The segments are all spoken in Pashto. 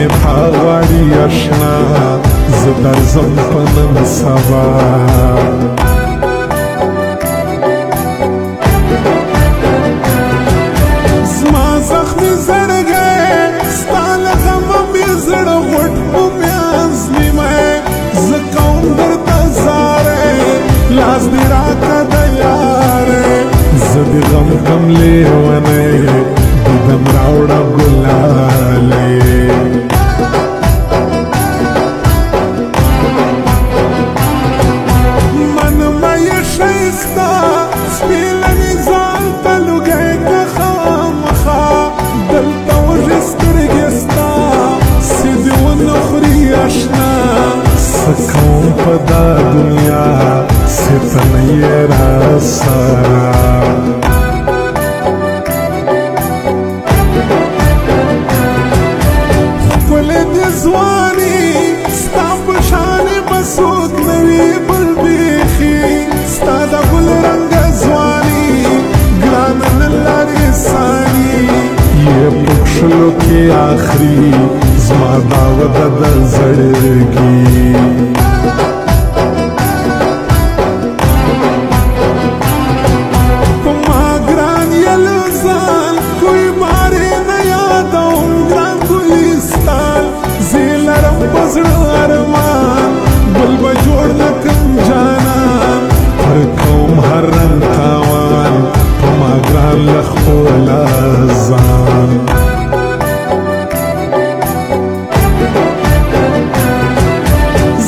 می پاواری اشنا زدر زم پنن سبا زما زخمی زړګی ستا له غمه مې زړه غوټ په میازلی مې زه کوم درته زارې لاس دې راکړه د یارې زه دې غم کم لیونی دیدم راوړه ګلالې منمه یې ښایسته سپېلنې ځان ته لوګی که خامخا دلته وږې سترګې ستا سیدې ونه خوري اشنا څه کوم په دا دنیا ستنه یې راسره ځواني ستا په شانې به څوک نه وي بل بیخي ستا د ګل رنګه ځواني ګرانه نه لرې ثاني یې په کښلو کې آخري زما دا وده د زړګي زړه ارمان بل به جوړ نکم جانان هر قوم هر رنګ تاوان په ما ګران له خپله ځان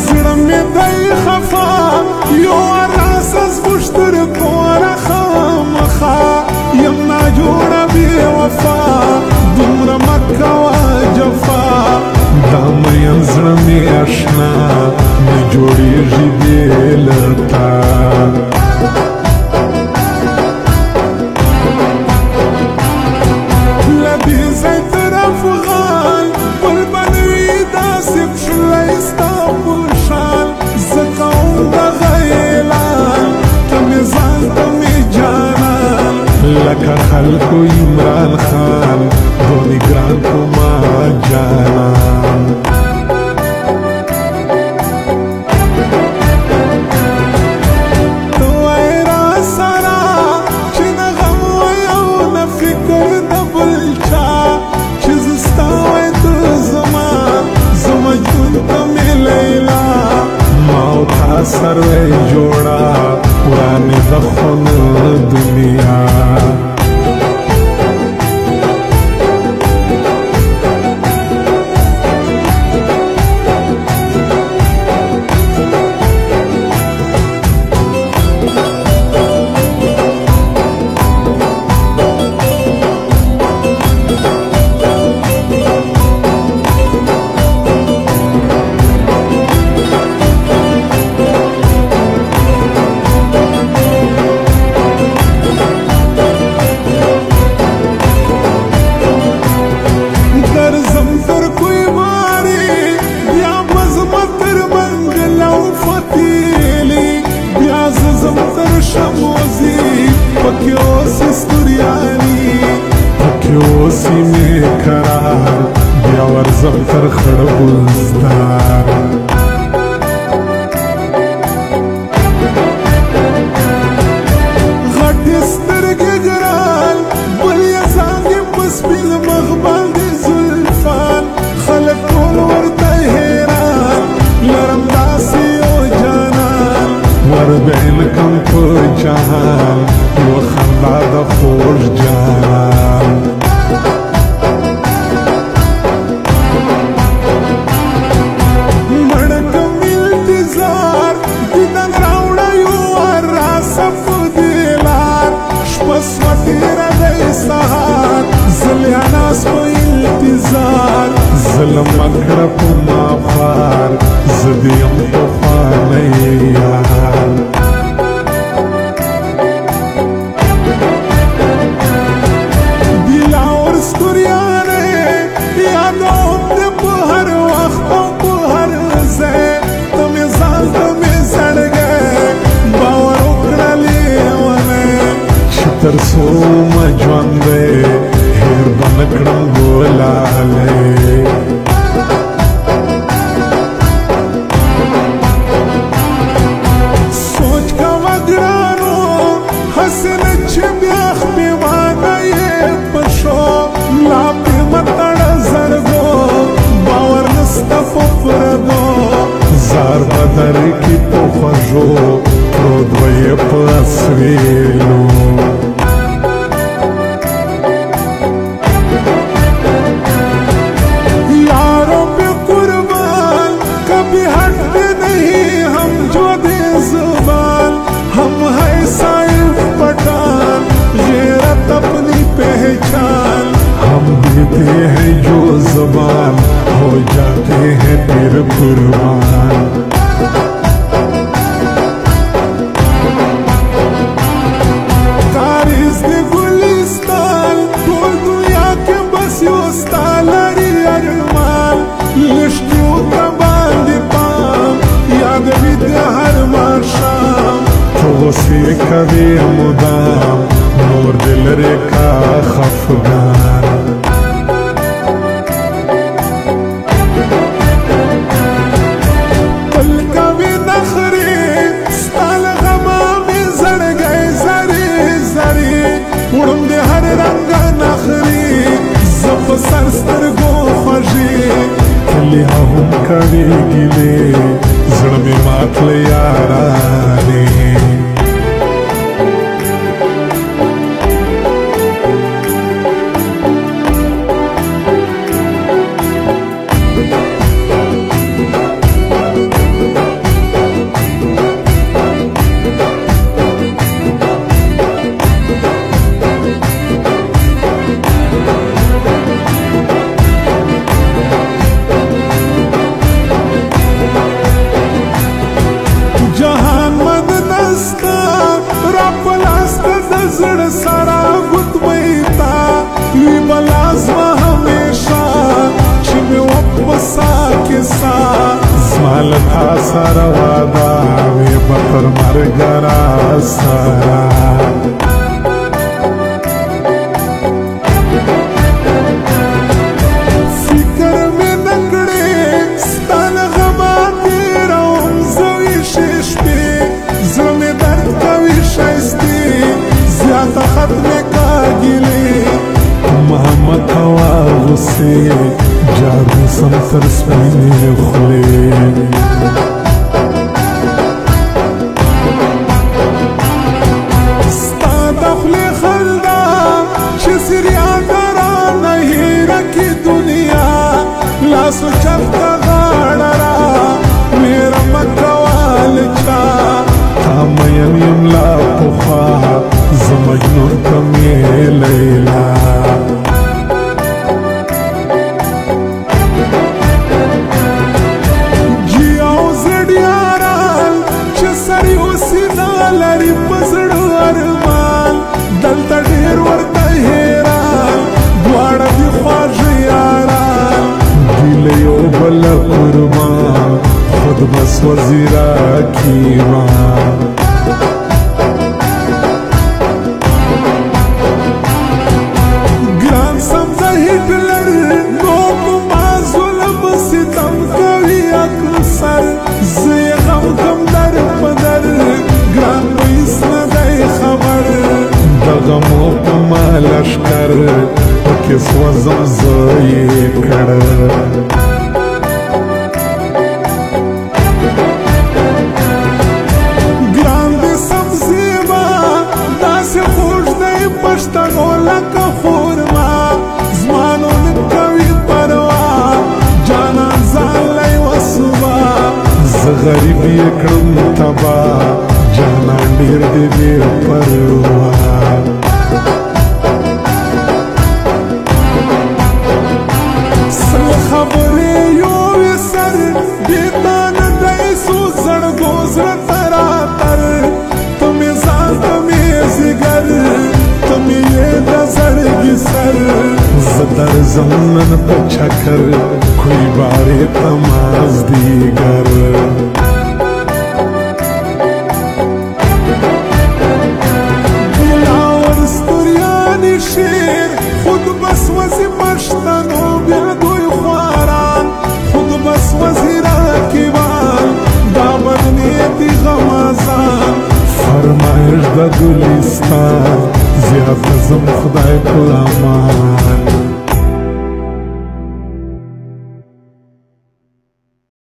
زړه مې دی خفا یو راس زموږ تر کوره خامخا یم ناجوړه بې وفا دومره مه کوه جفا دا میم زړه مې اشنا نه جوړېږي بې له تا له دې ځای تر افغان بل به نه وي داسې پښلی ستا په شان زه کوم دغه اعلان ته مې ځان ته مې جانان لکه خلکو عمران خان دونې ګران په ما جانان ته وایې راسره چې نه غم وی او نه فکر د بل چا چې زه ستا وی ته زما زه مجنون ته مې لیلا ما او تا سروی جوړه ورانې د خون دنیا اوسی می قرار بیا ورزم تر خړ ګلستان غټې سترګې ګران بل یې څانګې په سپین مخ باندې زلفان خلک ټول ورته حیران لرم داسې یو جانان وربعین کم په جهان یو خندا د خوږ جانان ظلم مکړه په ما خوار زه دې یم پخوانی یار دلاور ستوریانې یادوم دې په هر وخت او په هر ځای ته مې ځان ته مې زړګی باور وکړه لیونی چې تر څو مه ژوندی هېر به نه کړم ګلالۍ پردو زار بدر کی پو خوشو پرود وی پسویلو یاروں پہ قربان کبھی ہٹتے نہیں ہم جو دے زبان ہم ہے سائف پٹھان غیرت اپنی پہچان ہم دیتے ہیں جو زبان ہو جاتے ہیں پھر قربان کاریز دے گلستان ٹول دنیا کے بس یوستان لری ارمان لشکیوں کا باندی پام یاد بھی دے ہر ماشام تو غصے کبھی مدام نور دل ریکا خفگان پل کبھی نخری ستال غما میں زڑ گئے زری زری اڑم دے ہر رنگا نخری زب سرستر گو خوشی کلی ہم کبھی گلے زڑ میں ماتل یارانی زڑ سارا گت بیتا وی بلازما ہمیشہ چھ میں وپسا کے سا زمال تھا سارا وعدہ وی بطر مرگرا سارا فکر میں نکڑے ستان غما تیرا زوی شیش پہ زم درد کوی شائستی زیادہ ختم کا گلے محمد ہوا غصے جادو سمتر سپینے خلے ستا دخل خلدہ چھ سریا کرا نہیں رکھی دنیا لاسو چفتا غاڑرا میرا مکوال چا تامین یملا پخوا زمجنون کمی لیلا جیاو زڑیاران چھ سریو سینا لری پزڑ ارمان دلتا دیر ورطا حیران دوارا دی خواج یاران دیلیو بلا قربان خود بس وزیرہ کیمان غمو پما لشکر پکس وزم زوی کڑ گران دی سبزی ما داس خوش دی پشتگو لکا خورما زمانو نکوی پروا جانا زان لی وصبا زغریبی اکڑم تبا جانا دیر دی دیر پروا خبرے یو سر بیتان دیسو زڑگو زرطرا تر تمہیں زان تمہیں زگر تمہیں یہ دزڑگی سر زدر زمن پچھکر کوئی بارے تماز دیگر دلاور ستریانی شیر خود بس وزی پشتنو بیادوی خواران خود بس وزی راکیبان دابر نیتی غمازان فرمایش دا گلستان زیاد زم خدای پلامان